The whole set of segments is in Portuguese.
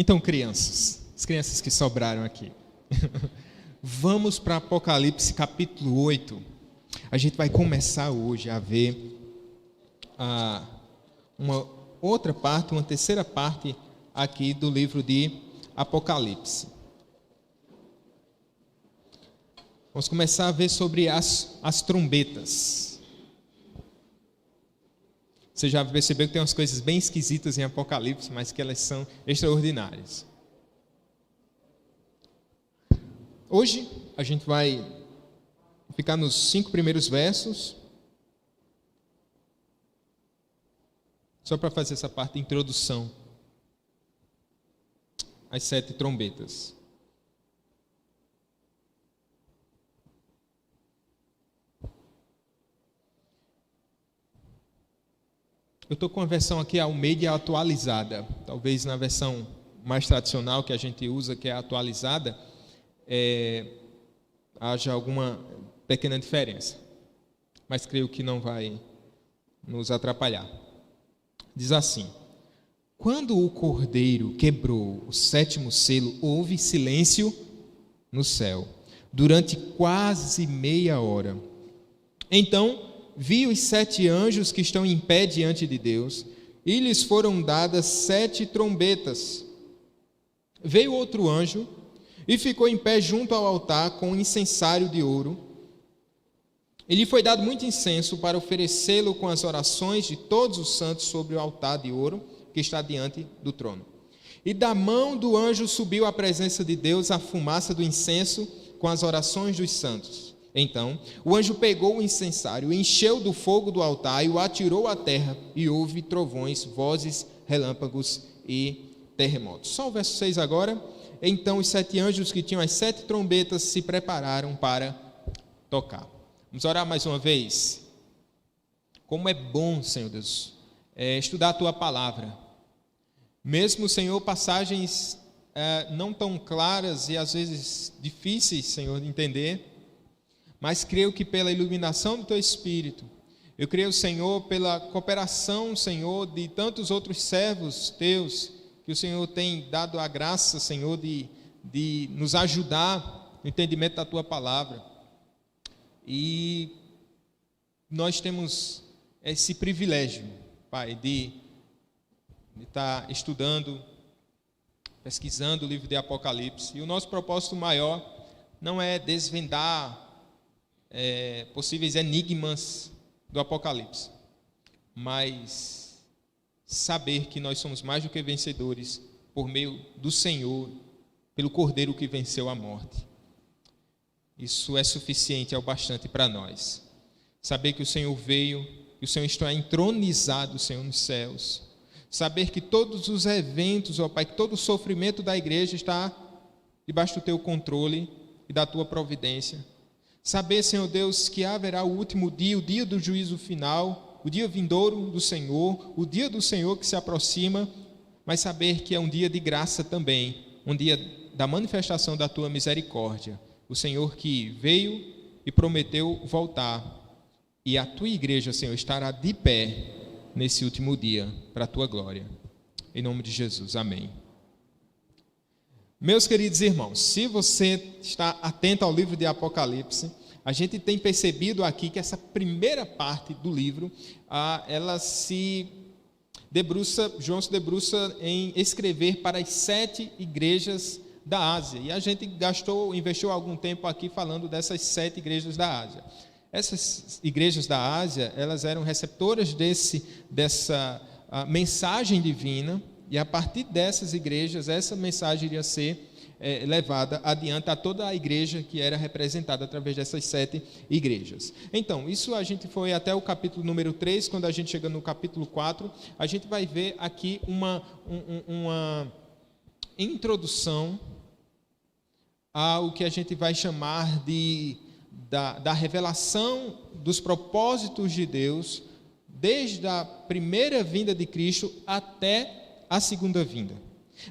Então, as crianças que sobraram aqui, vamos para Apocalipse capítulo 8. A gente vai começar hoje a ver uma outra parte, uma terceira parte aqui do livro de Apocalipse. Vamos começar a ver sobre as trombetas. Você já percebeu que tem umas coisas bem esquisitas em Apocalipse, mas que elas são extraordinárias. Hoje a gente vai ficar nos 5 primeiros versos, só para fazer essa parte de introdução às 7 trombetas. Eu estou com a versão aqui Almeida atualizada. Talvez na versão mais tradicional que a gente usa, que é atualizada, haja alguma pequena diferença. Mas creio que não vai nos atrapalhar. Diz assim: quando o Cordeiro quebrou o 7º selo, houve silêncio no céu, durante quase meia hora. Então vi os 7 anjos que estão em pé diante de Deus, e lhes foram dadas 7 trombetas. Veio outro anjo, e ficou em pé junto ao altar com um incensário de ouro. E lhe foi dado muito incenso para oferecê-lo com as orações de todos os santos sobre o altar de ouro que está diante do trono. E da mão do anjo subiu à presença de Deus a fumaça do incenso com as orações dos santos. Então o anjo pegou o incensário, encheu do fogo do altar e o atirou à terra, e houve trovões, vozes, relâmpagos e terremotos. Só o verso 6 agora. Então os 7 anjos que tinham as 7 trombetas se prepararam para tocar. Vamos orar mais uma vez. Como é bom, Senhor Deus, estudar a Tua palavra. Mesmo, Senhor, passagens não tão claras e às vezes difíceis, Senhor, de entender, mas creio que pela iluminação do Teu Espírito, eu creio, Senhor, pela cooperação, Senhor, de tantos outros servos Teus, que o Senhor tem dado a graça, Senhor, de nos ajudar no entendimento da Tua palavra. E nós temos esse privilégio, Pai, de estar estudando, pesquisando o livro de Apocalipse. E o nosso propósito maior não é desvendar possíveis enigmas do Apocalipse, mas saber que nós somos mais do que vencedores por meio do Senhor, pelo Cordeiro que venceu a morte. Isso é suficiente, é o bastante para nós. Saber que o Senhor veio, que o Senhor está entronizado, Senhor, nos céus. Saber que todos os eventos, ó Pai, que todo o sofrimento da igreja está debaixo do Teu controle e da Tua providência. Saber, Senhor Deus, que haverá o último dia, o dia do juízo final, o dia vindouro do Senhor, o dia do Senhor que se aproxima, mas saber que é um dia de graça também, um dia da manifestação da Tua misericórdia. O Senhor que veio e prometeu voltar, e a Tua igreja, Senhor, estará de pé nesse último dia, para a Tua glória. Em nome de Jesus, amém. Meus queridos irmãos, se você está atento ao livro de Apocalipse, a gente tem percebido aqui que essa primeira parte do livro, ela João se debruça em escrever para as 7 igrejas da Ásia. E a gente investiu algum tempo aqui falando dessas 7 igrejas da Ásia. Essas igrejas da Ásia, elas eram receptoras dessa mensagem divina, e a partir dessas igrejas, essa mensagem iria ser levada adiante a toda a igreja que era representada através dessas 7 igrejas. Então, isso a gente foi até o capítulo número 3, quando a gente chega no capítulo 4, a gente vai ver aqui uma introdução ao que a gente vai chamar da revelação dos propósitos de Deus, desde a primeira vinda de Cristo até a segunda vinda.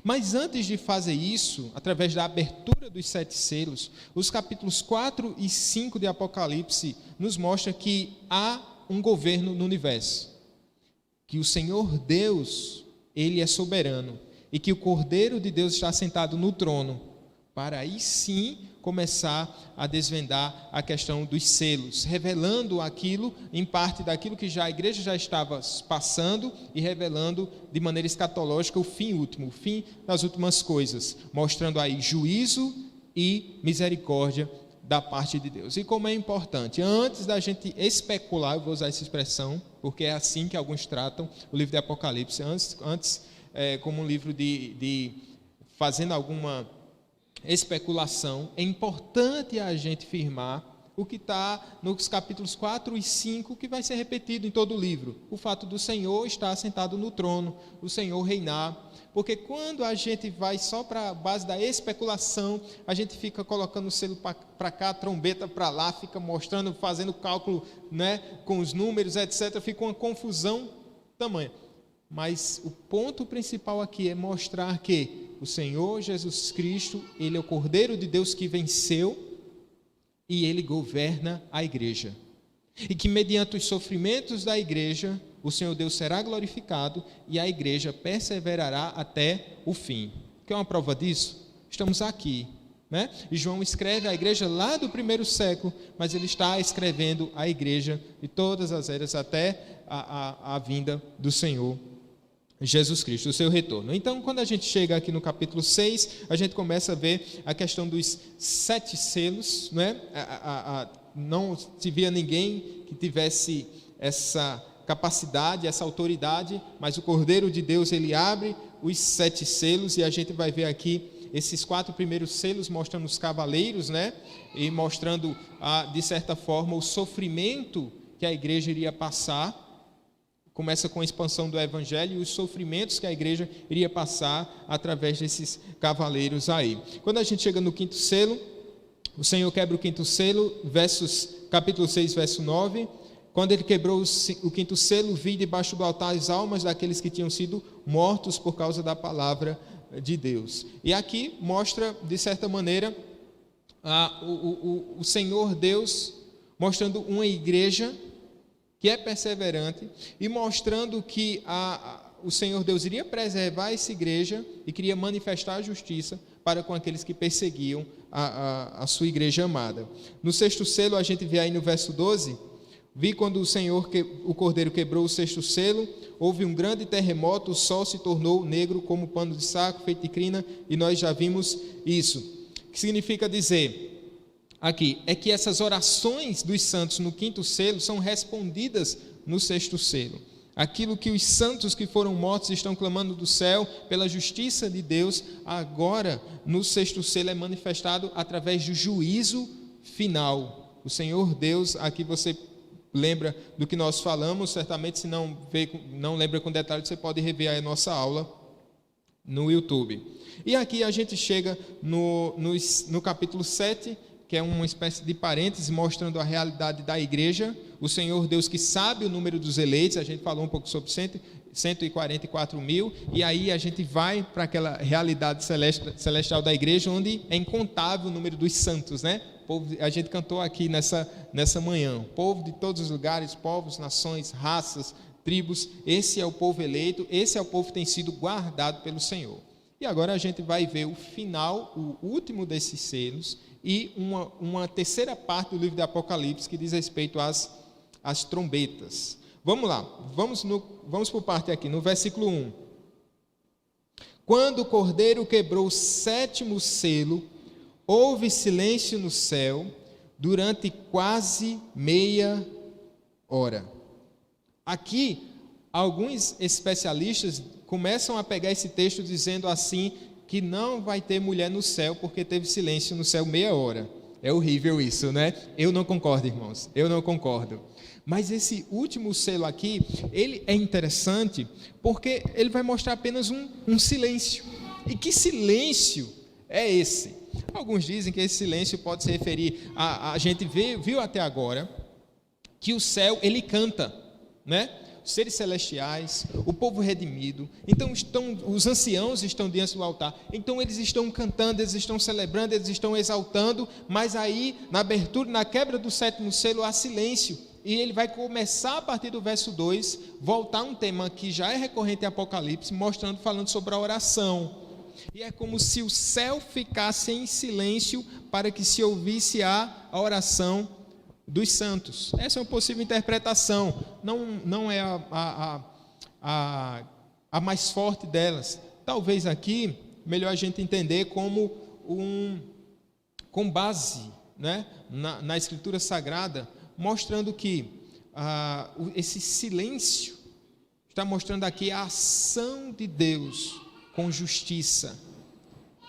Mas antes de fazer isso, através da abertura dos 7 selos, os capítulos 4 e 5 de Apocalipse nos mostra que há um governo no universo, que o Senhor Deus, Ele é soberano, e que o Cordeiro de Deus está sentado no trono, para aí sim começar a desvendar a questão dos selos, revelando aquilo, em parte daquilo que a igreja já estava passando e revelando de maneira escatológica o fim último, o fim das últimas coisas, mostrando aí juízo e misericórdia da parte de Deus. E como é importante, antes da gente especular, eu vou usar essa expressão, porque é assim que alguns tratam o livro de Apocalipse, antes como um livro de fazendo alguma especulação, é importante a gente firmar o que está nos capítulos 4 e 5, que vai ser repetido em todo o livro, o fato do Senhor estar sentado no trono, o Senhor reinar, porque quando a gente vai só para a base da especulação, a gente fica colocando o selo para cá, a trombeta para lá, fica mostrando, fazendo cálculo, né, com os números, etc., fica uma confusão tamanha. Mas o ponto principal aqui é mostrar que o Senhor Jesus Cristo, Ele é o Cordeiro de Deus que venceu e Ele governa a igreja. E que mediante os sofrimentos da igreja, o Senhor Deus será glorificado e a igreja perseverará até o fim. Quer uma prova disso? Estamos aqui, né? E João escreve a igreja lá do primeiro século, mas ele está escrevendo a igreja de todas as eras até a vinda do Senhor Jesus Cristo, o seu retorno. Então, quando a gente chega aqui no capítulo 6, a gente começa a ver a questão dos 7 selos, né? Não se via ninguém que tivesse essa capacidade, essa autoridade, mas o Cordeiro de Deus, ele abre os 7 selos, e a gente vai ver aqui esses 4 primeiros selos mostrando os cavaleiros, né? E mostrando, de certa forma, o sofrimento que a igreja iria passar. Começa com a expansão do evangelho e os sofrimentos que a igreja iria passar através desses cavaleiros aí. Quando a gente chega no 5º selo, o Senhor quebra o 5º selo, capítulo 6, verso 9. Quando ele quebrou o 5º selo, vi debaixo do altar as almas daqueles que tinham sido mortos por causa da palavra de Deus. E aqui mostra, de certa maneira, o Senhor Deus mostrando uma igreja que é perseverante, e mostrando que o Senhor Deus iria preservar essa igreja e queria manifestar a justiça para com aqueles que perseguiam a sua igreja amada. No 6º selo, a gente vê aí no verso 12, vi quando o Cordeiro quebrou o 6º selo, houve um grande terremoto, o sol se tornou negro como pano de saco feito de crina, e nós já vimos isso. O que significa dizer aqui é que essas orações dos santos no 5º selo são respondidas no 6º selo. Aquilo que os santos que foram mortos estão clamando do céu pela justiça de Deus, agora no 6º selo é manifestado através do juízo final. O Senhor Deus, aqui você lembra do que nós falamos, certamente se não lembra com detalhe, você pode rever a nossa aula no YouTube. E aqui a gente chega no capítulo 7, que é uma espécie de parêntese mostrando a realidade da igreja, o Senhor Deus que sabe o número dos eleitos, a gente falou um pouco sobre 144 mil, e aí a gente vai para aquela realidade celestial da igreja, onde é incontável o número dos santos, né? A gente cantou aqui nessa manhã, povo de todos os lugares, povos, nações, raças, tribos, esse é o povo eleito, esse é o povo que tem sido guardado pelo Senhor. E agora a gente vai ver o final, o último desses selos, e uma terceira parte do livro de Apocalipse que diz respeito às trombetas. Vamos lá, vamos por parte aqui, no versículo 1. Quando o Cordeiro quebrou o 7º selo, houve silêncio no céu durante quase meia hora. Aqui, alguns especialistas começam a pegar esse texto dizendo assim, que não vai ter mulher no céu, porque teve silêncio no céu meia hora. É horrível isso, né? Eu não concordo, irmãos, eu não concordo. Mas esse último selo aqui, ele é interessante, porque ele vai mostrar apenas um silêncio. E que silêncio é esse? Alguns dizem que esse silêncio pode se referir a gente viu até agora, que o céu, ele canta, né? Seres celestiais, o povo redimido, então os anciãos estão diante do altar, então eles estão cantando, eles estão celebrando, eles estão exaltando, mas aí na abertura, na quebra do 7º selo há silêncio, e ele vai começar a partir do verso 2, voltar a um tema que já é recorrente em Apocalipse, falando sobre a oração. E é como se o céu ficasse em silêncio para que se ouvisse a oração dos santos. Essa é uma possível interpretação, não é a mais forte delas. Talvez aqui, melhor a gente entender como com base, né, na Escritura Sagrada, mostrando que esse silêncio está mostrando aqui a ação de Deus com justiça.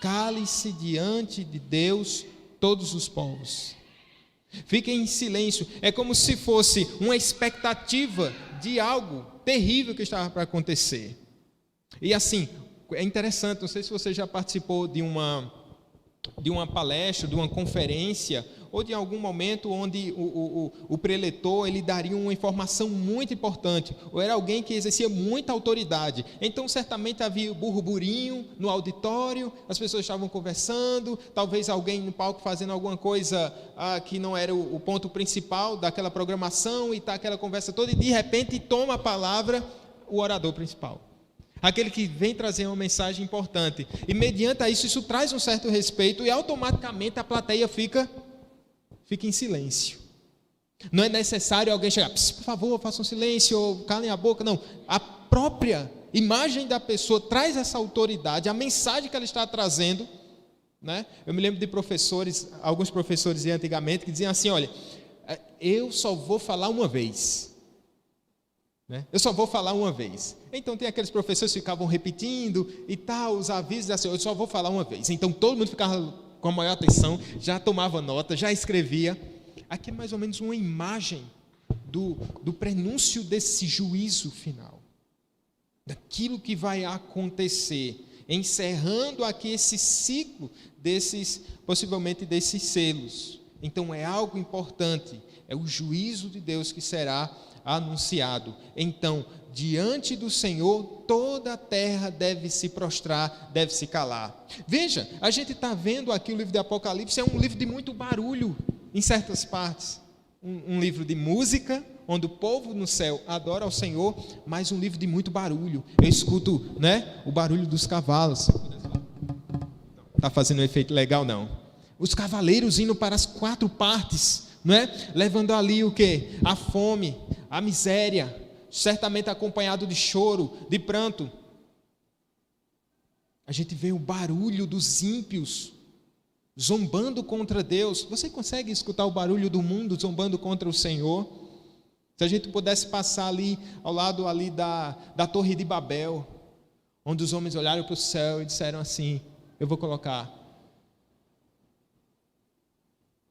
Cale-se diante de Deus todos os povos. Fiquem em silêncio. É como se fosse uma expectativa de algo terrível que estava para acontecer. E assim, é interessante, não sei se você já participou de uma palestra, de uma conferência, ou de algum momento onde o preletor ele daria uma informação muito importante, ou era alguém que exercia muita autoridade. Então certamente havia burburinho no auditório, as pessoas estavam conversando, talvez alguém no palco fazendo alguma coisa que não era o ponto principal daquela programação, e está aquela conversa toda, e de repente toma a palavra o orador principal, aquele que vem trazer uma mensagem importante, e mediante a isso traz um certo respeito, e automaticamente a plateia fica em silêncio. Não é necessário alguém chegar, por favor, façam silêncio, ou calem a boca, não. A própria imagem da pessoa traz essa autoridade, a mensagem que ela está trazendo, né? Eu me lembro de alguns professores de antigamente, que diziam assim, olha, eu só vou falar uma vez. Eu só vou falar uma vez. Então tem aqueles professores que ficavam repetindo e tal, os avisos assim, eu só vou falar uma vez. Então todo mundo ficava com a maior atenção, já tomava nota, já escrevia. Aqui é mais ou menos uma imagem do prenúncio desse juízo final, daquilo que vai acontecer, encerrando aqui esse ciclo possivelmente desses selos. Então é algo importante, é o juízo de Deus que será anunciado. Então, diante do Senhor, toda a terra deve se prostrar, deve se calar. Veja, a gente está vendo aqui o livro de Apocalipse, é um livro de muito barulho em certas partes. Um livro de música, onde o povo no céu adora ao Senhor, mas um livro de muito barulho. Eu escuto, o barulho dos cavalos. Está fazendo um efeito legal, não? Os cavaleiros indo para as 4 partes, levando ali o quê? A fome, a miséria, certamente acompanhado de choro, de pranto. A gente vê o barulho dos ímpios zombando contra Deus. Você consegue escutar o barulho do mundo zombando contra o Senhor? Se a gente pudesse passar ali, ao lado ali da Torre de Babel, onde os homens olharam para o céu e disseram assim, eu vou colocar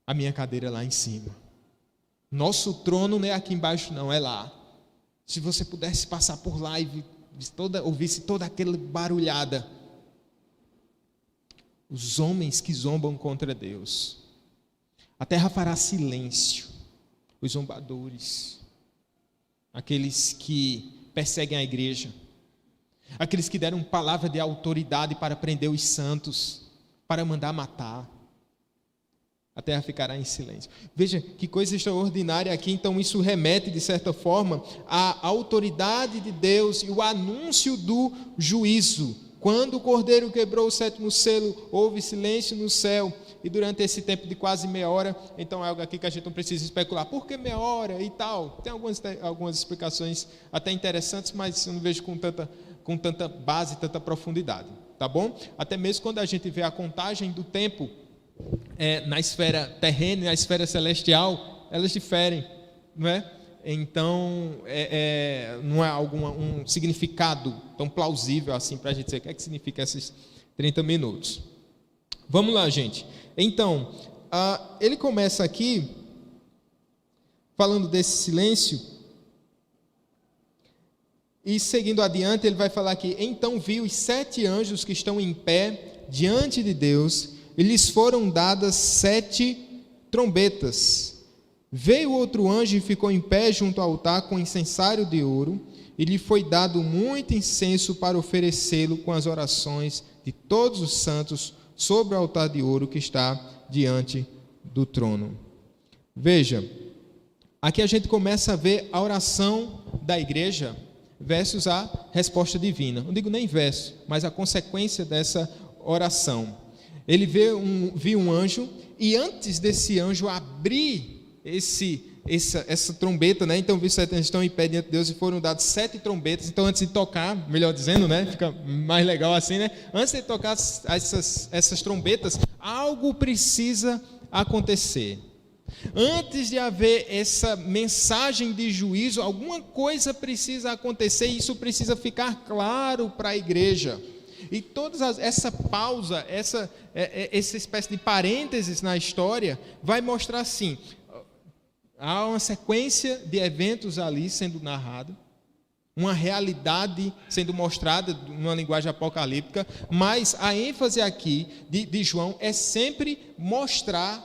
a minha cadeira lá em cima. Nosso trono não é aqui embaixo não, é lá. Se você pudesse passar por lá e ouvisse toda aquela barulhada. Os homens que zombam contra Deus. A terra fará silêncio. Os zombadores. Aqueles que perseguem a igreja. Aqueles que deram palavra de autoridade para prender os santos, para mandar matar. A terra ficará em silêncio. Veja que coisa extraordinária aqui. Então isso remete de certa forma à autoridade de Deus e o anúncio do juízo. Quando o Cordeiro quebrou o 7º selo, houve silêncio no céu. E durante esse tempo de quase meia hora, então é algo aqui que a gente não precisa especular. Por que meia hora e tal? Tem algumas explicações até interessantes, mas eu não vejo com tanta base, tanta profundidade. Tá bom? Até mesmo quando a gente vê a contagem do tempo, na esfera terrena e na esfera celestial, elas diferem, não é? Então, não é um significado tão plausível assim para a gente dizer o que é que significa esses 30 minutos. Vamos lá, gente. Então, ele começa aqui falando desse silêncio e seguindo adiante ele vai falar aqui, então vi os 7 anjos que estão em pé diante de Deus e lhes foram dadas 7 trombetas. Veio outro anjo e ficou em pé junto ao altar com incensário de ouro, e lhe foi dado muito incenso para oferecê-lo com as orações de todos os santos sobre o altar de ouro que está diante do trono. Veja, aqui a gente começa a ver a oração da igreja versus a resposta divina. Não digo nem verso, mas a consequência dessa oração. Ele viu um anjo, e antes desse anjo abrir essa trombeta, né? Então viu 7 anjos estão em pé diante de Deus e foram dados 7 trombetas. Então antes de tocar, melhor dizendo, né? Fica mais legal assim, né? Antes de tocar essas trombetas, algo precisa acontecer. Antes de haver essa mensagem de juízo, alguma coisa precisa acontecer, e isso precisa ficar claro para a igreja. E essa pausa, essa espécie de parênteses na história, vai mostrar assim: há uma sequência de eventos ali sendo narrado, uma realidade sendo mostrada numa linguagem apocalíptica, mas a ênfase aqui de João é sempre mostrar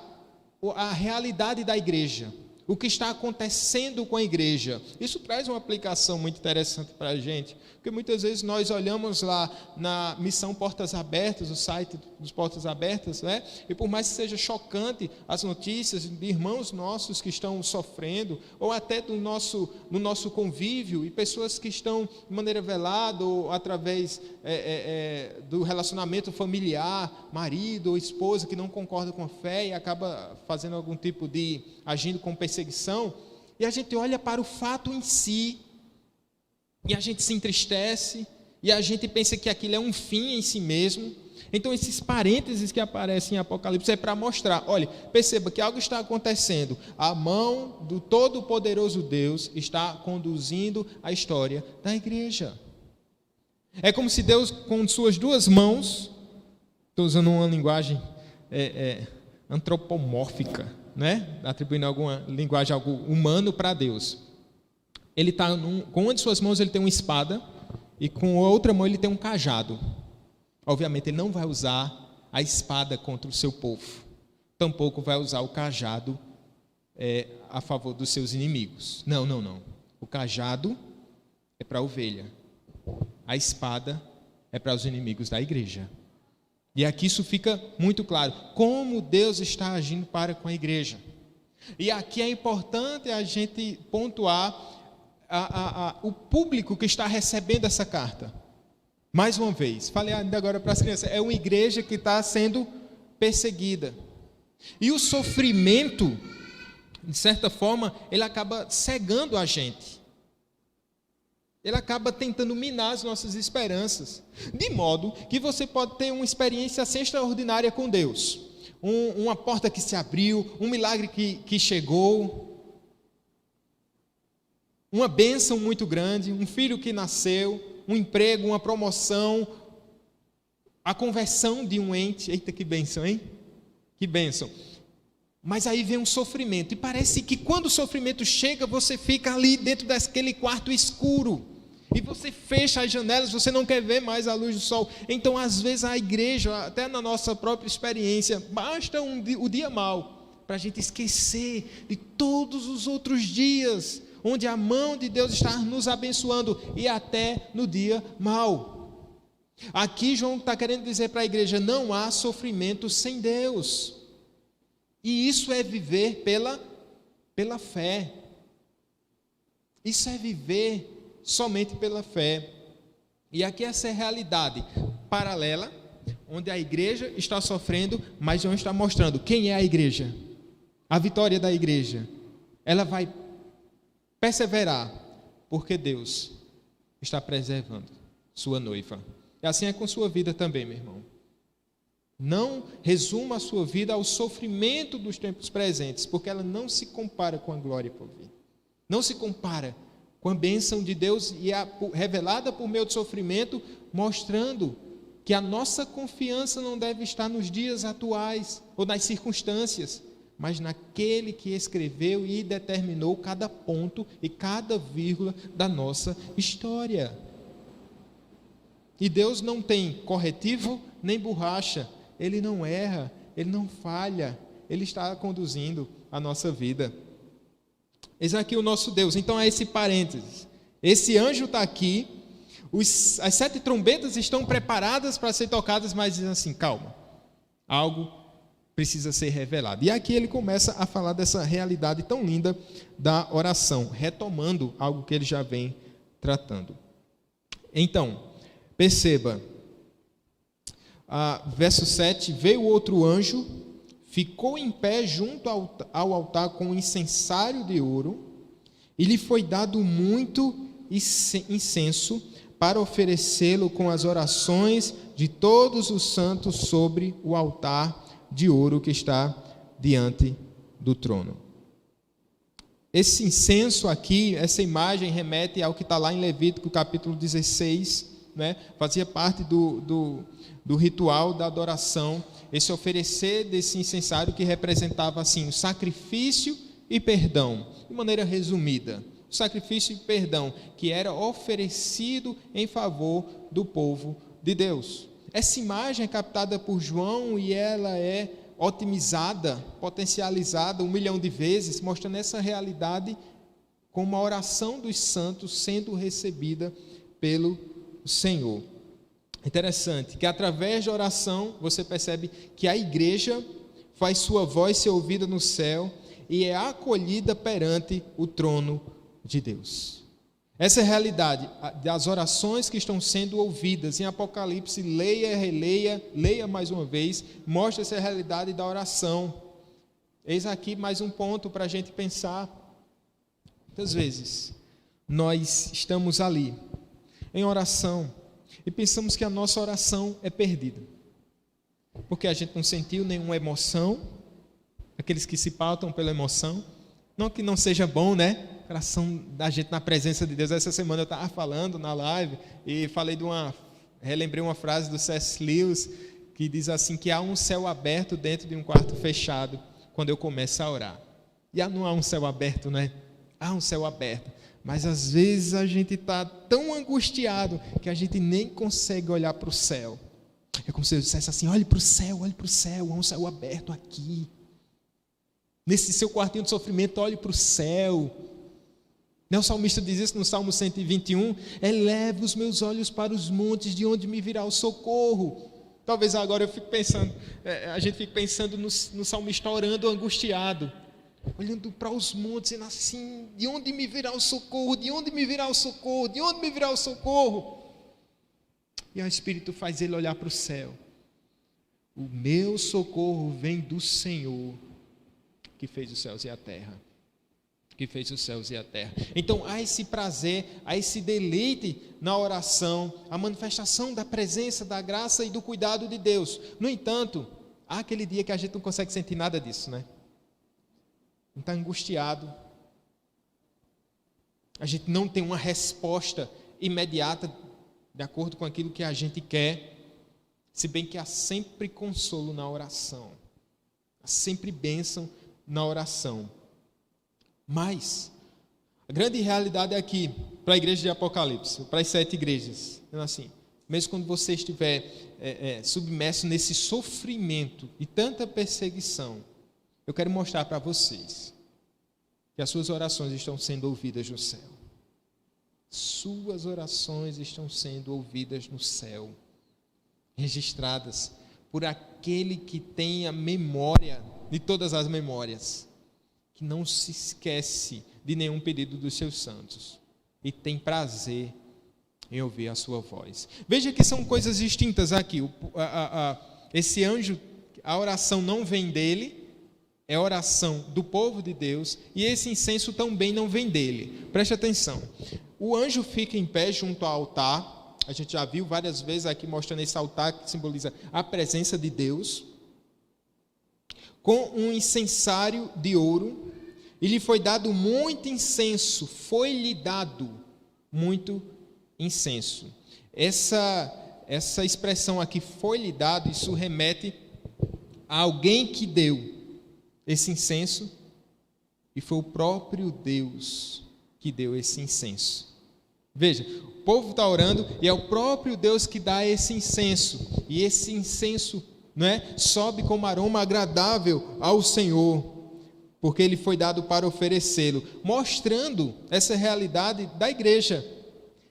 a realidade da igreja, o que está acontecendo com a igreja. Isso traz uma aplicação muito interessante para a gente, porque muitas vezes nós olhamos lá na missão Portas Abertas, o site dos Portas Abertas, né? E por mais que seja chocante as notícias de irmãos nossos que estão sofrendo, ou até no nosso convívio, e pessoas que estão de maneira velada ou através do relacionamento familiar, marido ou esposa que não concorda com a fé e acaba fazendo algum tipo de agindo com perseguição, e a gente olha para o fato em si, e a gente se entristece, e a gente pensa que aquilo é um fim em si mesmo. Então esses parênteses que aparecem em Apocalipse é para mostrar, olha, perceba que algo está acontecendo, a mão do Todo-Poderoso Deus está conduzindo a história da igreja. É como se Deus, com suas duas mãos, estou usando uma linguagem antropomórfica, né? Atribuindo alguma linguagem, algo humano para Deus. Ele está com uma de suas mãos ele tem uma espada, e com a outra mão ele tem um cajado. Obviamente ele não vai usar a espada contra o seu povo, tampouco vai usar o cajado a favor dos seus inimigos. Não. O cajado é para a ovelha, a espada é para os inimigos da igreja. E aqui isso fica muito claro, como Deus está agindo para com a igreja. E aqui é importante a gente pontuar o público que está recebendo essa carta. Mais uma vez, falei ainda agora para as crianças, é uma igreja que está sendo perseguida. E o sofrimento, de certa forma, ele acaba cegando a gente. Ele acaba tentando minar as nossas esperanças, de modo que você pode ter uma experiência assim extraordinária com Deus, uma porta que se abriu, um milagre que chegou, uma bênção muito grande, um filho que nasceu, um emprego, uma promoção, a conversão de um ente. Eita, que bênção, hein? Que bênção. Mas aí vem um sofrimento, e parece que quando o sofrimento chega, você fica ali dentro daquele quarto escuro, e você fecha as janelas, você não quer ver mais a luz do sol. Então, às vezes, a igreja, até na nossa própria experiência, basta o dia mau, para a gente esquecer de todos os outros dias, onde a mão de Deus está nos abençoando, e até no dia mau. Aqui João está querendo dizer para a igreja, não há sofrimento sem Deus. E isso é viver pela fé. Isso é viver somente pela fé. E aqui essa é a realidade paralela, onde a igreja está sofrendo, mas João está mostrando quem é a igreja. A vitória da igreja, ela vai perseverar, porque Deus está preservando sua noiva. E assim é com sua vida também, meu irmão. Não resuma a sua vida ao sofrimento dos tempos presentes, porque ela não se compara com a glória por vir. Não se compara com a bênção de Deus e revelada por meio do sofrimento, mostrando que a nossa confiança não deve estar nos dias atuais ou nas circunstâncias, mas naquele que escreveu e determinou cada ponto e cada vírgula da nossa história. E Deus não tem corretivo nem borracha, Ele não erra, Ele não falha, Ele está conduzindo a nossa vida. Eis aqui o nosso Deus. Então é esse parênteses, esse anjo está aqui, as 7 trombetas estão preparadas para ser tocadas, mas diz assim, calma, algo precisa ser revelado. E aqui ele começa a falar dessa realidade tão linda da oração, retomando algo que ele já vem tratando. Então, perceba, verso 7, veio outro anjo, ficou em pé junto ao altar com um incensário de ouro, e lhe foi dado muito incenso para oferecê-lo com as orações de todos os santos sobre o altar de ouro que está diante do trono. Esse incenso aqui, essa imagem remete ao que está lá em Levítico capítulo 16, né? Fazia parte do ritual da adoração, esse oferecer desse incensário que representava assim, o sacrifício e perdão, de maneira resumida. O sacrifício e perdão que era oferecido em favor do povo de Deus. Essa imagem é captada por João e ela é otimizada, potencializada 1 milhão de vezes, mostrando essa realidade como a oração dos santos sendo recebida pelo Senhor. Interessante que através da oração você percebe que a igreja faz sua voz ser ouvida no céu e é acolhida perante o trono de Deus. Essa é a realidade das orações que estão sendo ouvidas. Em Apocalipse, leia, releia, leia mais uma vez, mostra essa realidade da oração. Eis aqui mais um ponto para a gente pensar. Muitas vezes, nós estamos ali, em oração, e pensamos que a nossa oração é perdida. Porque a gente não sentiu nenhuma emoção, aqueles que se pautam pela emoção, não que não seja bom, né? O coração da gente na presença de Deus. Essa semana eu estava falando na live e relembrei uma frase do C.S. Lewis que diz assim, que há um céu aberto dentro de um quarto fechado quando eu começo a orar. E não há um céu aberto, né? Há um céu aberto, mas às vezes a gente está tão angustiado que a gente nem consegue olhar para o céu. É como se eu dissesse assim, olhe para o céu, há um céu aberto aqui. Nesse seu quartinho de sofrimento, olhe para o céu. O salmista diz isso no Salmo 121, eleva os meus olhos para os montes, de onde me virá o socorro. Talvez agora a gente fique pensando no salmista orando angustiado, olhando para os montes e assim, de onde me virá o socorro, de onde me virá o socorro, de onde me virá o socorro? E o Espírito faz ele olhar para o céu. O meu socorro vem do Senhor, que fez os céus e a terra. Que fez os céus e a terra. Então há esse prazer, há esse deleite na oração, a manifestação da presença, da graça e do cuidado de Deus. No entanto, há aquele dia que a gente não consegue sentir nada disso, né? Não está angustiado. A gente não tem uma resposta imediata de acordo com aquilo que a gente quer, se bem que há sempre consolo na oração, há sempre bênção na oração. Mas a grande realidade é aqui, para a igreja de Apocalipse, para as 7 igrejas, assim, mesmo quando você estiver submerso nesse sofrimento e tanta perseguição, eu quero mostrar para vocês que as suas orações estão sendo ouvidas no céu. Suas orações estão sendo ouvidas no céu, registradas por aquele que tem a memória de todas as memórias, que não se esquece de nenhum pedido dos seus santos e tem prazer em ouvir a sua voz. Veja que são coisas distintas aqui. Esse anjo, a oração não vem dele, é a oração do povo de Deus, e esse incenso também não vem dele. Preste atenção. O anjo fica em pé junto ao altar. A gente já viu várias vezes aqui mostrando esse altar que simboliza a presença de Deus, com um incensário de ouro, e lhe foi dado muito incenso, foi-lhe dado muito incenso. Essa expressão aqui, foi-lhe dado, isso remete a alguém que deu esse incenso, e foi o próprio Deus que deu esse incenso. Veja, o povo está orando e é o próprio Deus que dá esse incenso, e esse incenso sobe como aroma agradável ao Senhor, porque ele foi dado para oferecê-lo, mostrando essa realidade da igreja.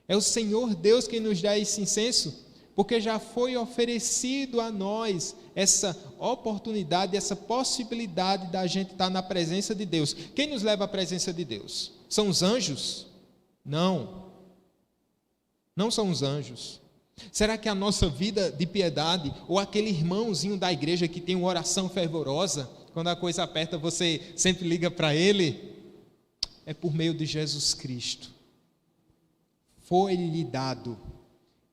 É o Senhor Deus quem nos dá esse incenso, porque já foi oferecido a nós essa oportunidade, essa possibilidade da gente estar na presença de Deus. Quem nos leva à presença de Deus? São os anjos? Não. Não são os anjos. Será que a nossa vida de piedade, ou aquele irmãozinho da igreja que tem uma oração fervorosa, quando a coisa aperta você sempre liga para ele? É por meio de Jesus Cristo. Foi-lhe dado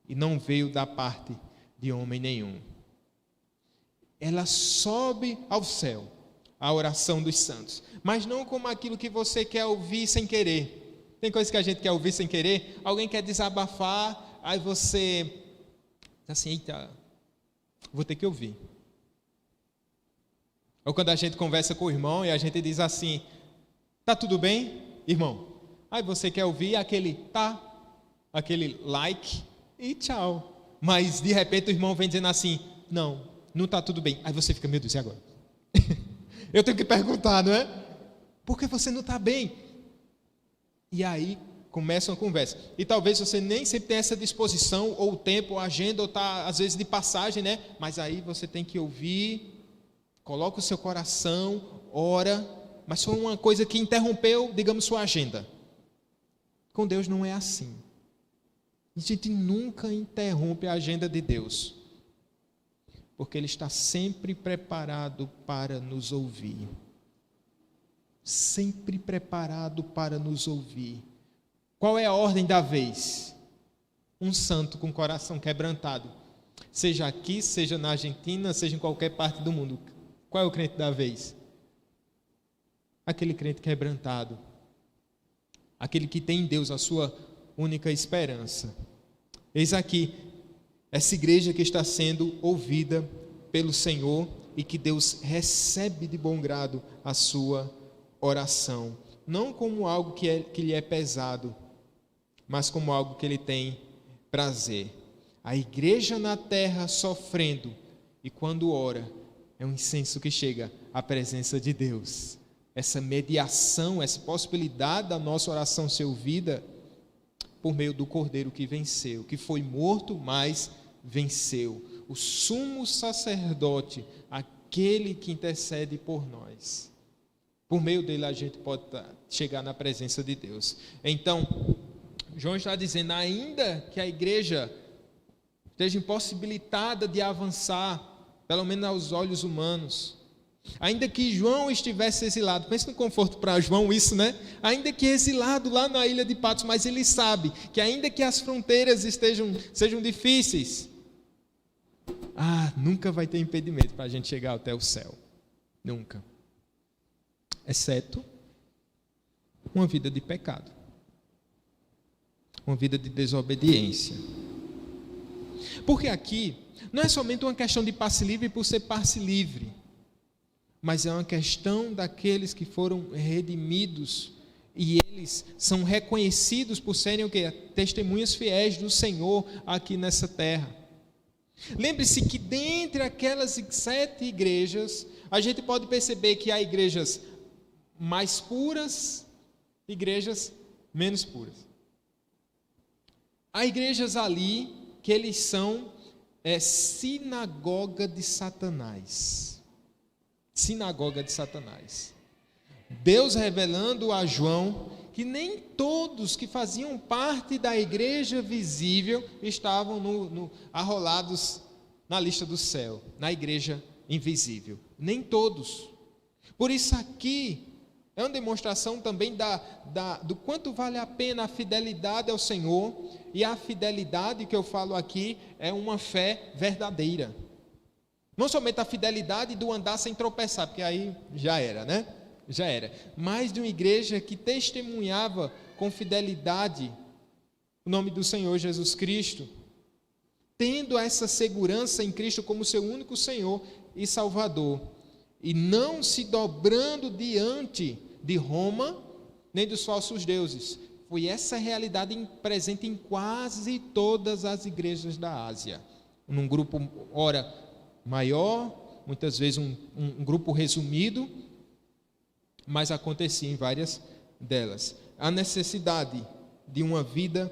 e não veio da parte de homem nenhum. Ela sobe ao céu, a oração dos santos, mas não como aquilo que você quer ouvir sem querer. Tem coisa que a gente quer ouvir sem querer, alguém quer desabafar, aí você diz assim, eita, vou ter que ouvir. Ou quando a gente conversa com o irmão e a gente diz assim, tá tudo bem, irmão? Aí você quer ouvir aquele tá, aquele like e tchau. Mas de repente o irmão vem dizendo assim, não tá tudo bem. Aí você fica, meu Deus, e agora? Eu tenho que perguntar, não é? Por que você não está bem? E aí começa uma conversa. E talvez você nem sempre tenha essa disposição, ou tempo, ou agenda, ou está às vezes de passagem, né? Mas aí você tem que ouvir, coloca o seu coração, ora, mas foi uma coisa que interrompeu, digamos, sua agenda. Com Deus não é assim. A gente nunca interrompe a agenda de Deus, porque Ele está sempre preparado para nos ouvir. Sempre preparado para nos ouvir. Qual é a ordem da vez? Um santo com coração quebrantado. Seja aqui, seja na Argentina, seja em qualquer parte do mundo. Qual é o crente da vez? Aquele crente quebrantado. Aquele que tem em Deus a sua única esperança. Eis aqui essa igreja que está sendo ouvida pelo Senhor e que Deus recebe de bom grado a sua oração. Não como algo que lhe é pesado, mas como algo que Ele tem prazer. A igreja na terra sofrendo, e quando ora, é um incenso que chega à presença de Deus. Essa mediação, essa possibilidade da nossa oração ser ouvida por meio do Cordeiro que venceu, que foi morto, mas venceu. O sumo sacerdote, aquele que intercede por nós. Por meio dele a gente pode chegar na presença de Deus. Então, João está dizendo, ainda que a igreja esteja impossibilitada de avançar, pelo menos aos olhos humanos, ainda que João estivesse exilado, pense no conforto para João isso, né? Ainda que exilado lá na ilha de Patmos, mas ele sabe que ainda que as fronteiras sejam difíceis, nunca vai ter impedimento para a gente chegar até o céu, nunca, exceto uma vida de pecado, uma vida de desobediência. Porque aqui não é somente uma questão de passe livre por ser passe livre, mas é uma questão daqueles que foram redimidos e eles são reconhecidos por serem o quê? Testemunhas fiéis do Senhor aqui nessa terra. Lembre-se que dentre aquelas 7 igrejas, a gente pode perceber que há igrejas mais puras, igrejas menos puras. Há igrejas ali que eles são sinagoga de Satanás. Sinagoga de Satanás. Deus revelando a João que nem todos que faziam parte da igreja visível estavam arrolados na lista do céu, na igreja invisível. Nem todos. Por isso aqui é uma demonstração também do quanto vale a pena a fidelidade ao Senhor, e a fidelidade que eu falo aqui é uma fé verdadeira. Não somente a fidelidade do andar sem tropeçar, porque aí já era, né? Já era. Mas de uma igreja que testemunhava com fidelidade o nome do Senhor Jesus Cristo, tendo essa segurança em Cristo como seu único Senhor e Salvador, e não se dobrando diante de Roma, nem dos falsos deuses. Foi essa realidade presente em quase todas as igrejas da Ásia. Num grupo, ora, maior, muitas vezes um grupo resumido, mas acontecia em várias delas. A necessidade de uma vida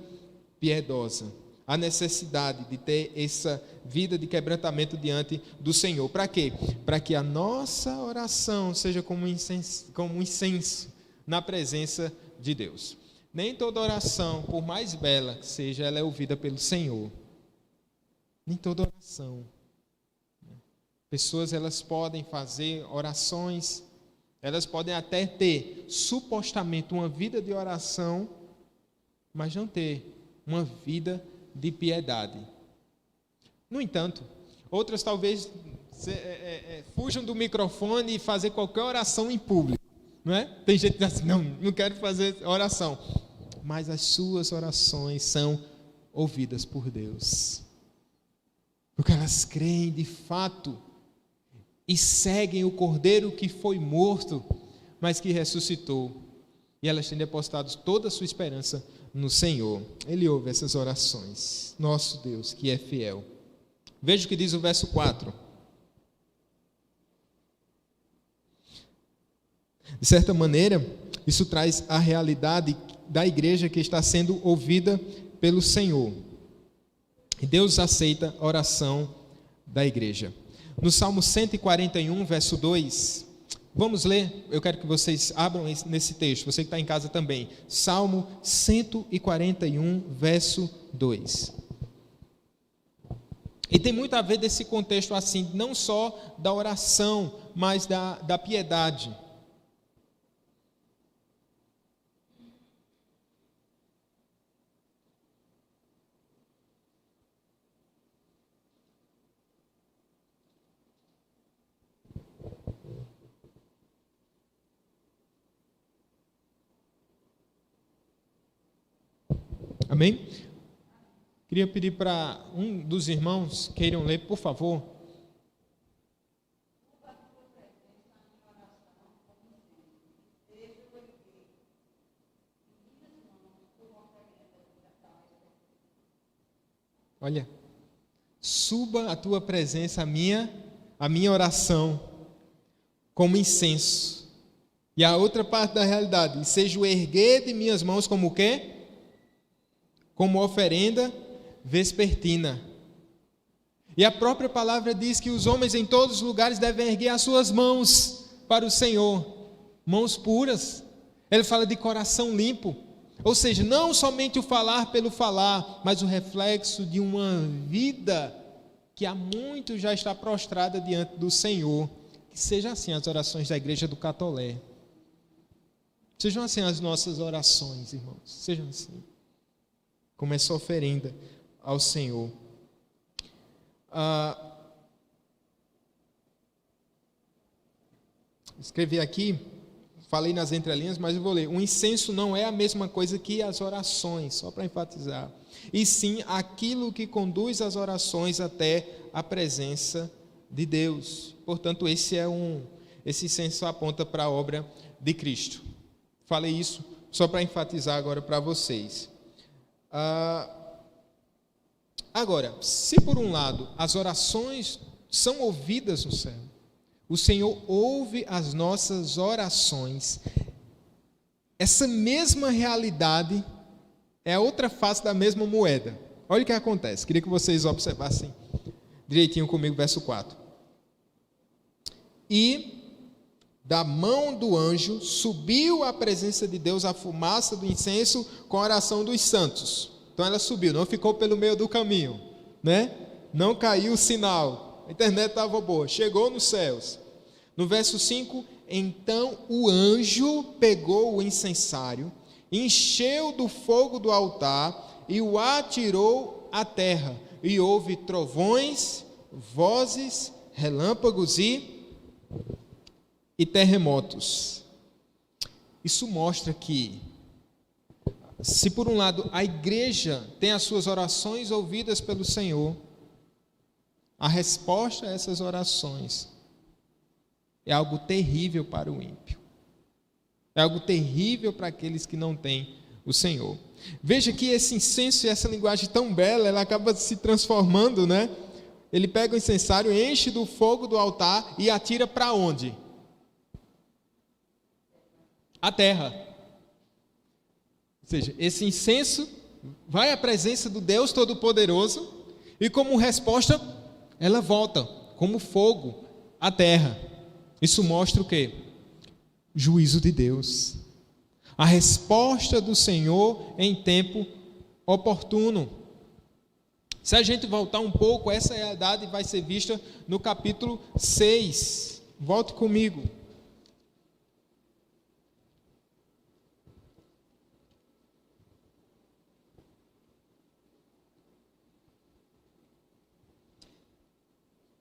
piedosa, a necessidade de ter essa vida de quebrantamento diante do Senhor. Para quê? Para que a nossa oração seja como um incenso na presença de Deus. Nem toda oração, por mais bela que seja, ela é ouvida pelo Senhor. Nem toda oração. Pessoas, elas podem fazer orações, elas podem até ter, supostamente, uma vida de oração, mas não ter uma vida de piedade. No entanto, outras talvez fujam do microfone e fazer qualquer oração em público. Não é? Tem gente que diz assim, não quero fazer oração. Mas as suas orações são ouvidas por Deus. Porque elas creem de fato e seguem o Cordeiro que foi morto, mas que ressuscitou. E elas têm depositado toda a sua esperança no Senhor. Ele ouve essas orações. Nosso Deus, que é fiel. Veja o que diz o verso 4. De certa maneira, isso traz a realidade da igreja que está sendo ouvida pelo Senhor. E Deus aceita a oração da igreja. No Salmo 141, verso 2, vamos ler, eu quero que vocês abram nesse texto, você que está em casa também. Salmo 141, verso 2. E tem muito a ver desse contexto assim, não só da oração, mas da piedade. Amém? Queria pedir para um dos irmãos queiram ler, por favor. Olha, suba a tua presença, a minha oração, como incenso. E a outra parte da realidade, seja o erguer de minhas mãos como o quê? Como oferenda vespertina. E a própria palavra diz que os homens em todos os lugares devem erguer as suas mãos para o Senhor, mãos puras. Ele fala de coração limpo, ou seja, não somente o falar pelo falar, mas o reflexo de uma vida que há muito já está prostrada diante do Senhor. Que seja assim as orações da igreja do Catolé. Sejam assim as nossas orações, irmãos, sejam assim. Como essa oferenda ao Senhor. Escrevi aqui, falei nas entrelinhas, mas eu vou ler. O incenso não é a mesma coisa que as orações, só para enfatizar. E sim aquilo que conduz as orações até a presença de Deus. Portanto, esse incenso aponta para a obra de Cristo. Falei isso só para enfatizar agora para vocês. Agora, se por um lado as orações são ouvidas no céu, o Senhor ouve as nossas orações, essa mesma realidade é a outra face da mesma moeda. Olha o que acontece, queria que vocês observassem direitinho comigo, verso 4. E da mão do anjo subiu à presença de Deus a fumaça do incenso com a oração dos santos. Então ela subiu, não ficou pelo meio do caminho, né? Não caiu o sinal, a internet estava boa, chegou nos céus. No verso 5, então o anjo pegou o incensário, encheu do fogo do altar e o atirou à terra. E houve trovões, vozes, relâmpagos e terremotos. Isso mostra que, se por um lado a igreja tem as suas orações ouvidas pelo Senhor, a resposta a essas orações é algo terrível para o ímpio. É algo terrível para aqueles que não têm o Senhor. Veja que esse incenso e essa linguagem tão bela, ela acaba se transformando, né? Ele pega o incensário, enche do fogo do altar e atira para onde? A terra. Ou seja, esse incenso vai à presença do Deus Todo-Poderoso e, como resposta, ela volta como fogo à terra. Isso mostra o quê? Juízo de Deus. A resposta do Senhor em tempo oportuno. Se a gente voltar um pouco, essa realidade vai ser vista no capítulo 6. Volte comigo.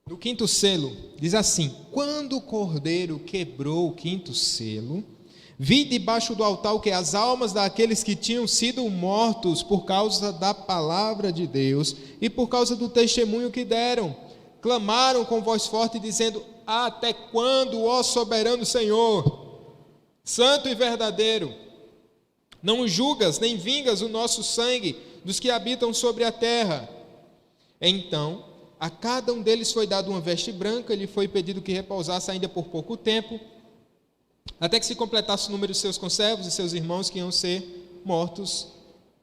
No quinto selo, diz assim: quando o cordeiro quebrou o quinto selo, vi debaixo do altar que as almas daqueles que tinham sido mortos por causa da palavra de Deus e por causa do testemunho que deram, clamaram com voz forte, dizendo: até quando, ó soberano Senhor, santo e verdadeiro, não julgas nem vingas o nosso sangue dos que habitam sobre a terra? Então, a cada um deles foi dado uma veste branca, lhe foi pedido que repousasse ainda por pouco tempo, até que se completasse o número de seus conservos e seus irmãos que iam ser mortos,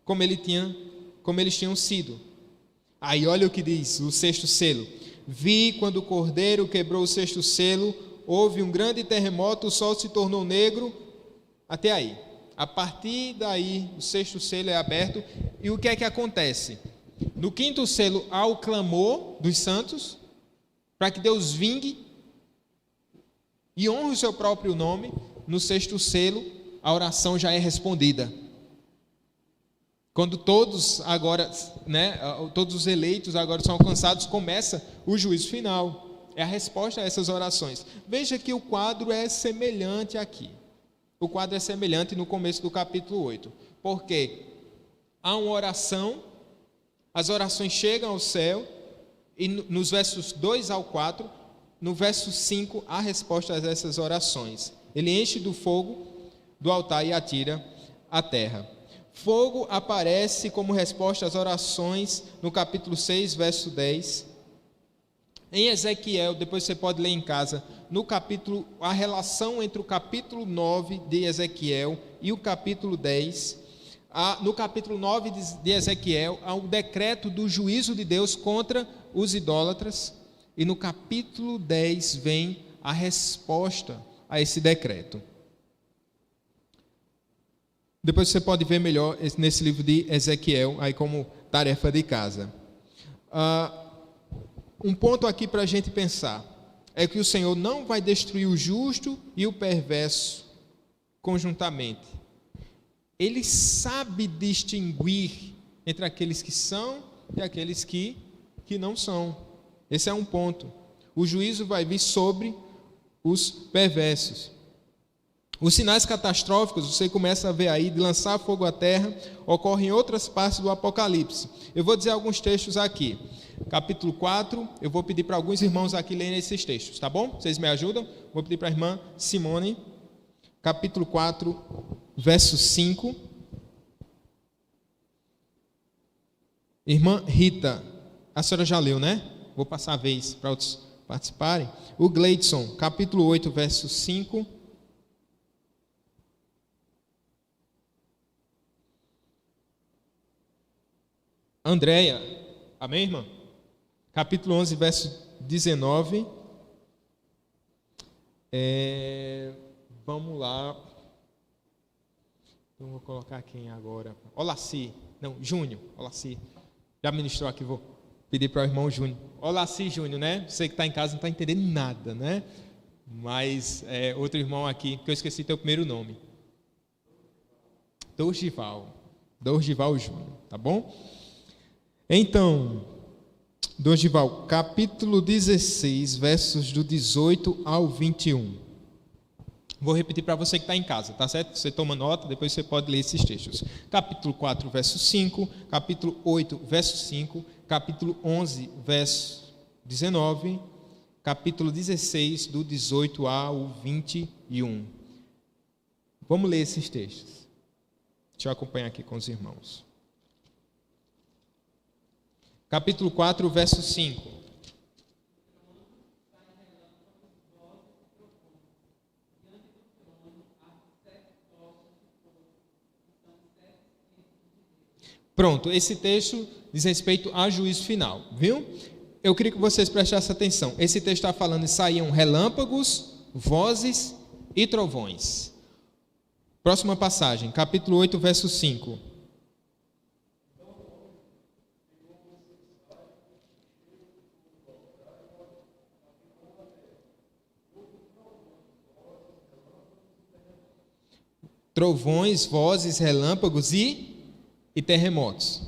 como eles tinham sido. Aí olha o que diz o sexto selo: vi quando o cordeiro quebrou o sexto selo, houve um grande terremoto, o sol se tornou negro. Até aí. A partir daí, o sexto selo é aberto, e o que é que acontece? No quinto selo há o clamor dos santos, para que Deus vingue e honre o seu próprio nome. No sexto selo, a oração já é respondida. Quando todos agora, todos os eleitos agora são alcançados, começa o juízo final. É a resposta a essas orações. Veja que o quadro é semelhante aqui. O quadro é semelhante no começo do capítulo 8. Porque há uma oração, as orações chegam ao céu, e nos versos 2 ao 4, no verso 5, há resposta a essas orações. Ele enche do fogo do altar e atira à terra. Fogo aparece como resposta às orações no capítulo 6, verso 10. Em Ezequiel, depois você pode ler em casa, a relação entre o capítulo 9 de Ezequiel e o capítulo 10. No capítulo 9 de Ezequiel, há um decreto do juízo de Deus contra os idólatras, e no capítulo 10 vem a resposta a esse decreto. Depois você pode ver melhor nesse livro de Ezequiel, aí como tarefa de casa. Um ponto aqui para a gente pensar é que o Senhor não vai destruir o justo e o perverso conjuntamente. Ele sabe distinguir entre aqueles que são e aqueles que não são. Esse é um ponto. O juízo vai vir sobre os perversos. Os sinais catastróficos, você começa a ver aí, de lançar fogo à terra, ocorrem em outras partes do Apocalipse. Eu vou dizer alguns textos aqui. Capítulo 4, eu vou pedir para alguns irmãos aqui lerem esses textos, tá bom? Vocês me ajudam? Vou pedir para a irmã Simone. Capítulo 4, verso 5. Irmã Rita, a senhora já leu, né? Vou passar a vez para outros participarem. O Gleidson, capítulo 8, verso 5. Andréia, amém, irmã? Capítulo 11, verso 19. Vamos lá. Então, vou colocar quem agora? Olaci. Não, Júnior. Olaci. Já ministrou aqui, vou pedir para o irmão Júnior. Olaci, Júnior, né? Você que está em casa não está entendendo nada, né? Mas outro irmão aqui, que eu esqueci teu primeiro nome. Dorgival Júnior, tá bom? Então, Dorgival, capítulo 16, versos do 18 ao 21. Vou repetir para você que está em casa, tá certo? Você toma nota, depois você pode ler esses textos. Capítulo 4, verso 5, capítulo 8, verso 5, capítulo 11, verso 19, capítulo 16, do 18 ao 21. Vamos ler esses textos. Deixa eu acompanhar aqui com os irmãos. Capítulo 4, verso 5. Pronto, esse texto diz respeito a juízo final, viu? Eu queria que vocês prestassem atenção. Esse texto está falando que saíam relâmpagos, vozes e trovões. Próxima passagem, capítulo 8, verso 5. Trovões, vozes, relâmpagos e terremotos.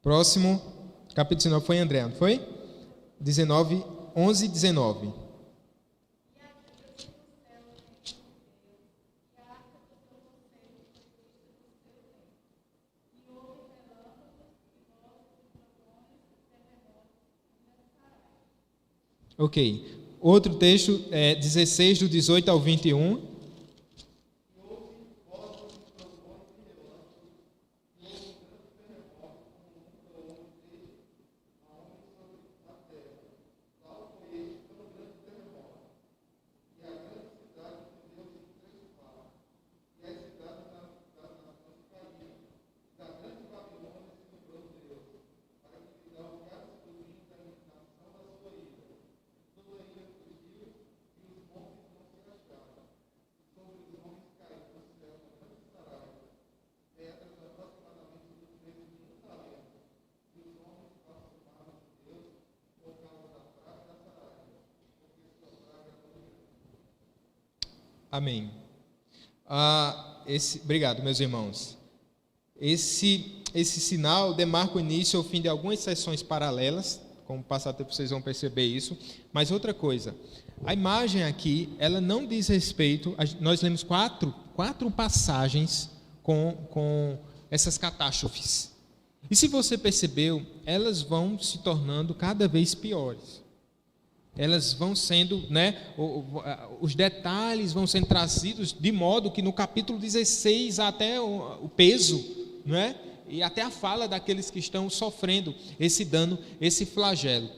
Próximo, capítulo 19, foi André, não foi? 19, 11 e 19. Ok. Outro texto é 16, do 18 ao 21. Amém. Obrigado, meus irmãos. Esse sinal demarca o início ou fim de algumas sessões paralelas, com o passar tempo vocês vão perceber isso. Mas outra coisa, a imagem aqui, ela não diz respeito, nós lemos quatro passagens com essas catástrofes. E se você percebeu, elas vão se tornando cada vez piores. Elas vão sendo, os detalhes vão sendo trazidos de modo que no capítulo 16 até o peso, e até a fala daqueles que estão sofrendo esse dano, esse flagelo.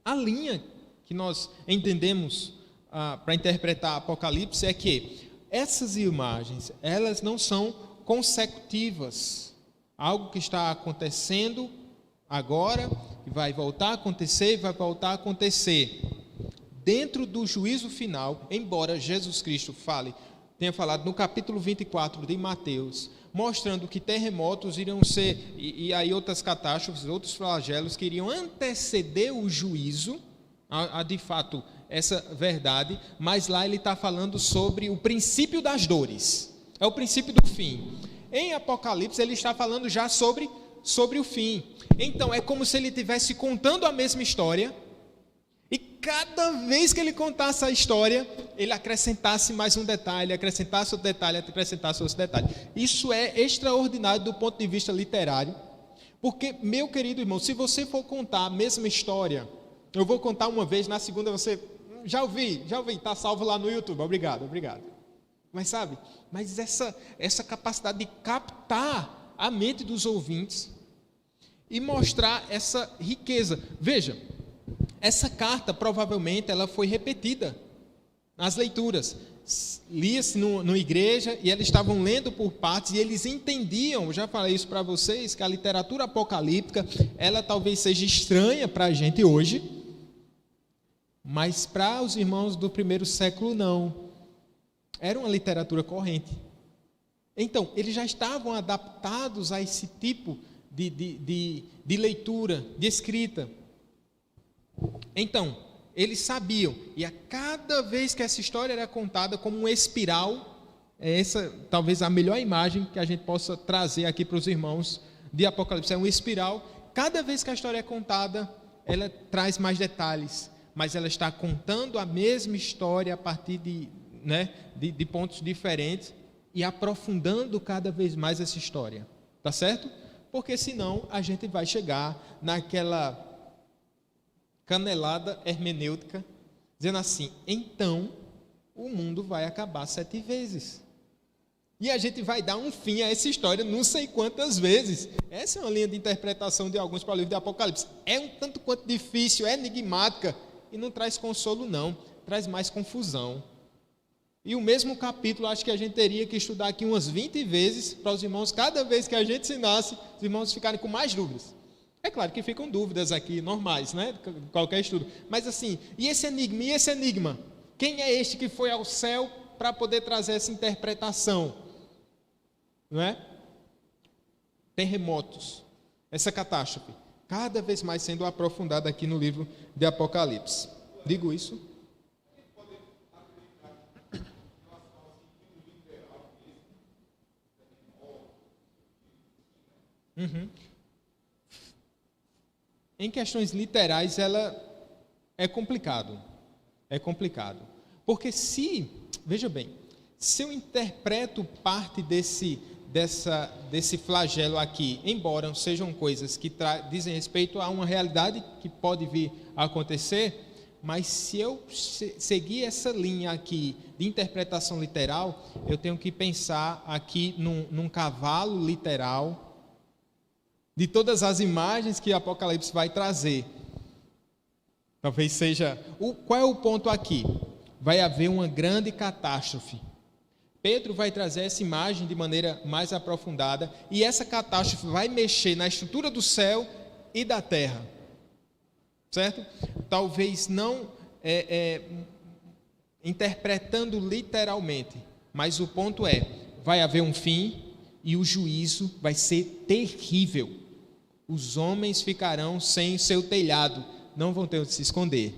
A linha que nós entendemos para interpretar Apocalipse é que essas imagens, elas não são consecutivas. Algo que está acontecendo agora, e vai voltar a acontecer, e vai voltar a acontecer. Dentro do juízo final, embora Jesus Cristo tenha falado no capítulo 24 de Mateus, mostrando que terremotos iriam ser, e aí outras catástrofes, outros flagelos que iriam anteceder o juízo, de fato, essa verdade, mas lá ele está falando sobre o princípio das dores, é o princípio do fim. Em Apocalipse ele está falando já sobre o fim. Então é como se ele estivesse contando a mesma história, e cada vez que ele contasse a história, ele acrescentasse mais um detalhe, acrescentasse outro detalhe, acrescentasse outro detalhe. Isso é extraordinário do ponto de vista literário, porque, meu querido irmão, se você for contar a mesma história, eu vou contar uma vez, na segunda você, já ouvi, está salvo lá no YouTube, obrigado. Mas sabe, essa capacidade de captar a mente dos ouvintes e mostrar essa riqueza. Veja, essa carta provavelmente ela foi repetida nas leituras. Lia-se na igreja e eles estavam lendo por partes e eles entendiam, eu já falei isso para vocês, que a literatura apocalíptica, ela talvez seja estranha para a gente hoje, mas para os irmãos do primeiro século não. Era uma literatura corrente. Então, eles já estavam adaptados a esse tipo de leitura, de escrita. Então, eles sabiam, e a cada vez que essa história era contada como uma espiral, essa talvez a melhor imagem que a gente possa trazer aqui para os irmãos de Apocalipse, é uma espiral. Cada vez que a história é contada, ela traz mais detalhes, mas ela está contando a mesma história a partir de pontos diferentes e aprofundando cada vez mais essa história, tá certo? Porque senão a gente vai chegar naquela canelada hermenêutica, dizendo assim, então o mundo vai acabar 7 vezes. E a gente vai dar um fim a essa história não sei quantas vezes. Essa é uma linha de interpretação de alguns para o livro de Apocalipse. É um tanto quanto difícil, é enigmática, e não traz consolo não, traz mais confusão. E o mesmo capítulo, acho que a gente teria que estudar aqui umas 20 vezes, para os irmãos, cada vez que a gente ensinasse, os irmãos ficarem com mais dúvidas. É claro que ficam dúvidas aqui, normais, né? Qualquer estudo. Mas assim, e esse enigma? E esse enigma? Quem é este que foi ao céu para poder trazer essa interpretação? Não é? Terremotos, essa catástrofe, cada vez mais sendo aprofundada aqui no livro de Apocalipse. Digo isso. Uhum. Em questões literais, ela é complicado. É complicado. Porque veja bem, se eu interpreto parte desse flagelo aqui, embora sejam coisas que dizem respeito a uma realidade que pode vir a acontecer, mas se eu seguir essa linha aqui de interpretação literal, eu tenho que pensar aqui num cavalo literal, de todas as imagens que Apocalipse vai trazer. Talvez seja... Qual é o ponto aqui? Vai haver uma grande catástrofe. Pedro vai trazer essa imagem de maneira mais aprofundada, e essa catástrofe vai mexer na estrutura do céu e da terra. Certo? Talvez não interpretando literalmente, mas o ponto é, vai haver um fim e o juízo vai ser terrível. Os homens ficarão sem seu telhado, não vão ter onde se esconder.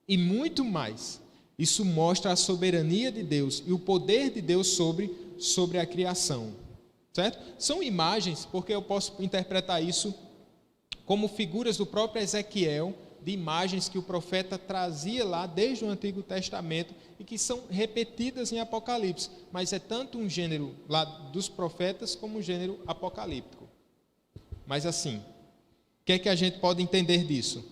E muito mais, isso mostra a soberania de Deus e o poder de Deus sobre a criação. Certo? São imagens, porque eu posso interpretar isso como figuras do próprio Ezequiel, de imagens que o profeta trazia lá desde o Antigo Testamento e que são repetidas em Apocalipse, mas é tanto um gênero lá dos profetas como um gênero apocalíptico. Mas assim, o que é que a gente pode entender disso?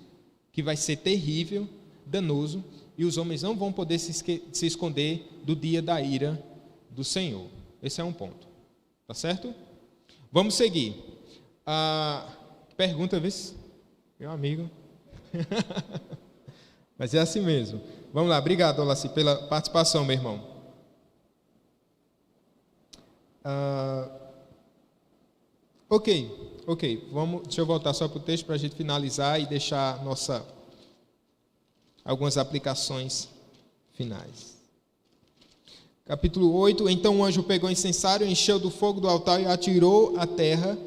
Que vai ser terrível, danoso, e os homens não vão poder se esconder do dia da ira do Senhor. Esse é um ponto. Tá certo? Vamos seguir. Pergunta, vê se... Meu amigo. Mas é assim mesmo. Vamos lá, obrigado, Olaci, pela participação, meu irmão. Ok. Deixa eu voltar só para o texto para a gente finalizar e deixar algumas aplicações finais. Capítulo 8. Então o anjo pegou o incensário, encheu do fogo do altar e atirou à terra.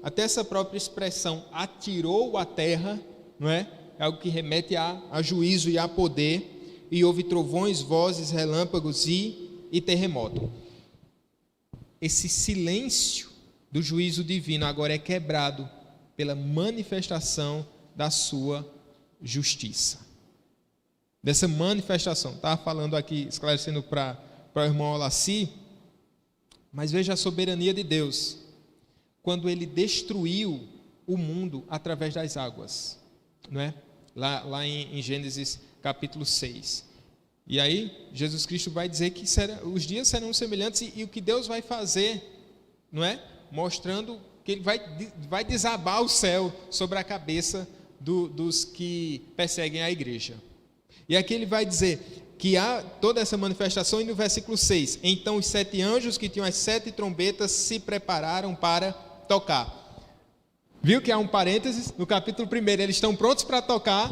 Até essa própria expressão, atirou à terra, não é? É algo que remete a juízo e a poder. E houve trovões, vozes, relâmpagos e terremoto. Esse silêncio do juízo divino agora é quebrado pela manifestação da sua justiça. Dessa manifestação, estava falando aqui, esclarecendo para o irmão Olaci, mas veja a soberania de Deus, quando ele destruiu o mundo através das águas, não é? Lá em Gênesis capítulo 6. E aí, Jesus Cristo vai dizer que os dias serão semelhantes e o que Deus vai fazer, não é? Mostrando que ele vai desabar o céu sobre a cabeça dos que perseguem a igreja. E aqui ele vai dizer que há toda essa manifestação, e no versículo 6, então os 7 anjos que tinham as 7 trombetas se prepararam para tocar. Viu que há um parênteses? No capítulo 1, eles estão prontos para tocar.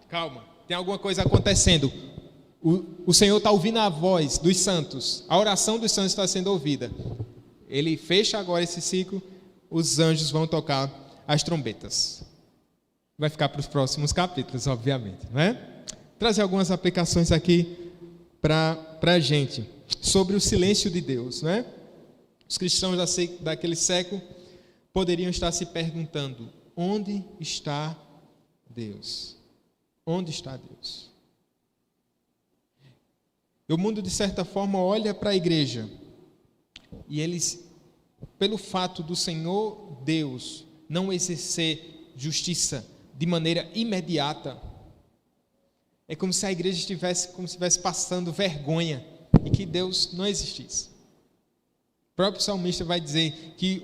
Calma, tem alguma coisa acontecendo. O Senhor está ouvindo a voz dos santos, a oração dos santos está sendo ouvida. Ele fecha agora esse ciclo, os anjos vão tocar as trombetas. Vai ficar para os próximos capítulos, obviamente, não é? Trazer algumas aplicações aqui para a gente, sobre o silêncio de Deus, não é? Os cristãos daquele século poderiam estar se perguntando, onde está Deus? Onde está Deus? E o mundo, de certa forma, olha para a igreja, e eles, pelo fato do Senhor Deus não exercer justiça de maneira imediata, é como se a igreja estivesse passando vergonha e que Deus não existisse. O próprio salmista vai dizer que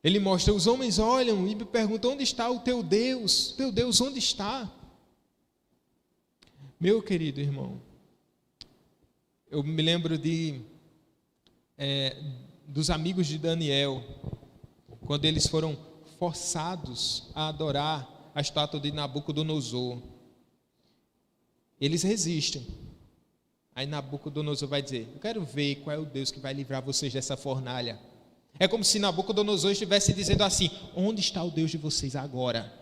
ele mostra, os homens olham e me perguntam, onde está o teu Deus? Teu Deus, onde está? Meu querido irmão, eu me lembro dos amigos de Daniel, quando eles foram forçados a adorar a estátua de Nabucodonosor. Eles resistem. Aí Nabucodonosor vai dizer: eu quero ver qual é o Deus que vai livrar vocês dessa fornalha. É como se Nabucodonosor estivesse dizendo assim: onde está o Deus de vocês agora?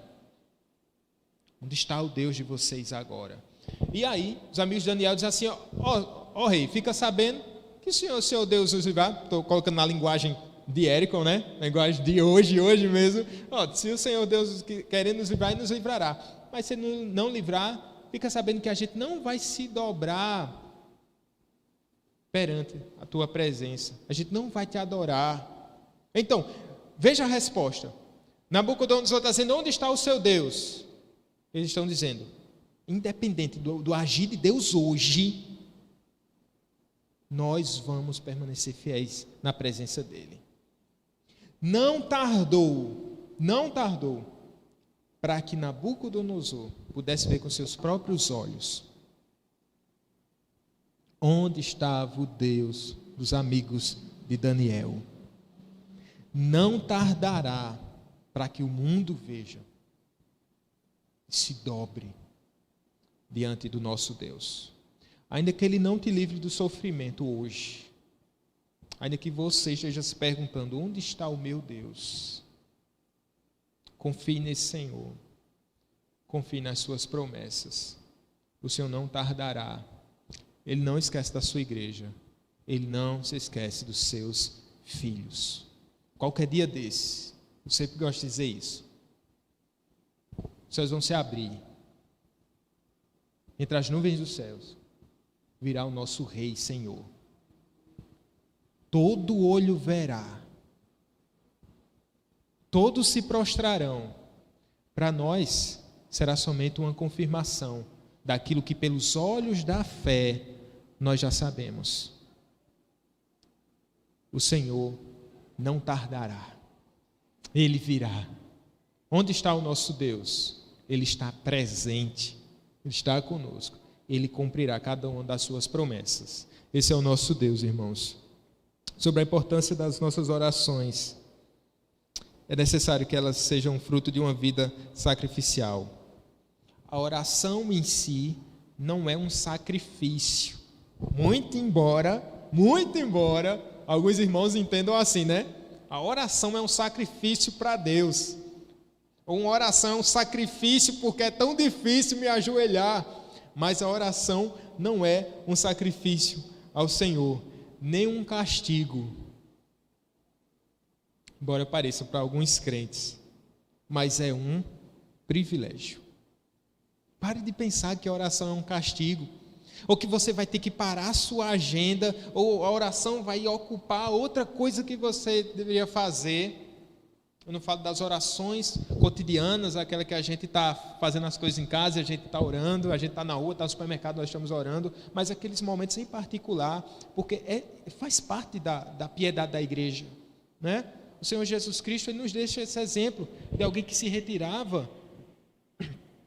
Onde está o Deus de vocês agora? E aí, os amigos de Daniel dizem assim: ó rei, fica sabendo que o Senhor Deus nos livrar. Estou colocando na linguagem de Érico, né? Linguagem de hoje mesmo. Se o Senhor Deus querer nos livrar, Ele nos livrará. Mas se não livrar, fica sabendo que a gente não vai se dobrar perante a tua presença. A gente não vai te adorar. Então, veja a resposta. Nabucodonosor está dizendo: onde está o seu Deus? Eles estão dizendo: independente do agir de Deus hoje, nós vamos permanecer fiéis na presença dEle. Não tardou para que Nabucodonosor pudesse ver com seus próprios olhos onde estava o Deus dos amigos de Daniel. Não tardará para que o mundo veja e se dobre diante do nosso Deus. Ainda que Ele não te livre do sofrimento hoje, ainda que você esteja se perguntando: onde está o meu Deus? Confie nesse Senhor, confie nas suas promessas. O Senhor não tardará. Ele não esquece da sua igreja, Ele não se esquece dos seus filhos. Qualquer dia desse, eu sempre gosto de dizer isso, os céus vão se abrir, entre as nuvens dos céus virá o nosso Rei Senhor. Todo olho verá, todos se prostrarão. Para nós será somente uma confirmação daquilo que pelos olhos da fé nós já sabemos. O Senhor não tardará, Ele virá. Onde está o nosso Deus? Ele está presente, Ele está conosco, Ele cumprirá cada uma das suas promessas. Esse é o nosso Deus, irmãos. Sobre a importância das nossas orações, é necessário que elas sejam fruto de uma vida sacrificial. A oração em si não é um sacrifício, muito embora alguns irmãos entendam assim, né? A oração é um sacrifício para Deus. Uma oração é um sacrifício porque é tão difícil me ajoelhar. Mas a oração não é um sacrifício ao Senhor, nem um castigo. Embora pareça para alguns crentes, mas é um privilégio. Pare de pensar que a oração é um castigo, ou que você vai ter que parar a sua agenda, ou a oração vai ocupar outra coisa que você deveria fazer. Eu não falo das orações cotidianas, aquela que a gente está fazendo as coisas em casa, a gente está orando, a gente está na rua, está no supermercado, nós estamos orando, mas aqueles momentos em particular, porque faz parte da piedade da igreja, né? O Senhor Jesus Cristo, Ele nos deixa esse exemplo de alguém que se retirava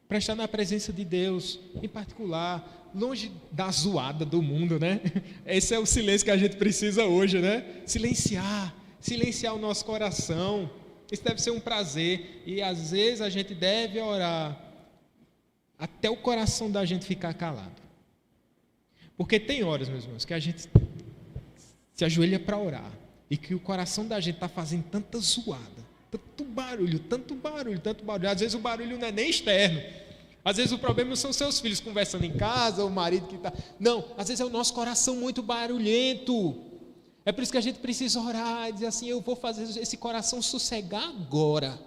para estar na presença de Deus, em particular, longe da zoada do mundo, né? Esse é o silêncio que a gente precisa hoje, né? Silenciar o nosso coração. Isso deve ser um prazer, e às vezes a gente deve orar até o coração da gente ficar calado. Porque tem horas, meus irmãos, que a gente se ajoelha para orar, e que o coração da gente está fazendo tanta zoada, tanto barulho. Às vezes o barulho não é nem externo. Às vezes o problema não são seus filhos conversando em casa, o marido que está... Não, às vezes é o nosso coração muito barulhento. É por isso que a gente precisa orar e dizer assim: eu vou fazer esse coração sossegar agora,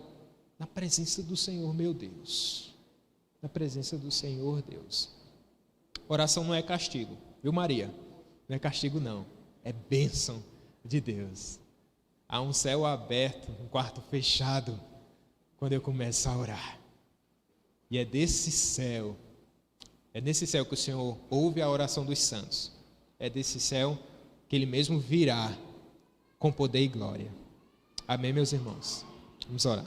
na presença do Senhor meu Deus. Na presença do Senhor Deus. Oração não é castigo, viu, Maria? Não é castigo, não. É bênção de Deus. Há um céu aberto, um quarto fechado, quando eu começo a orar. E é nesse céu que o Senhor ouve a oração dos santos. É desse céu que Ele mesmo virá com poder e glória. Amém, meus irmãos? Vamos orar.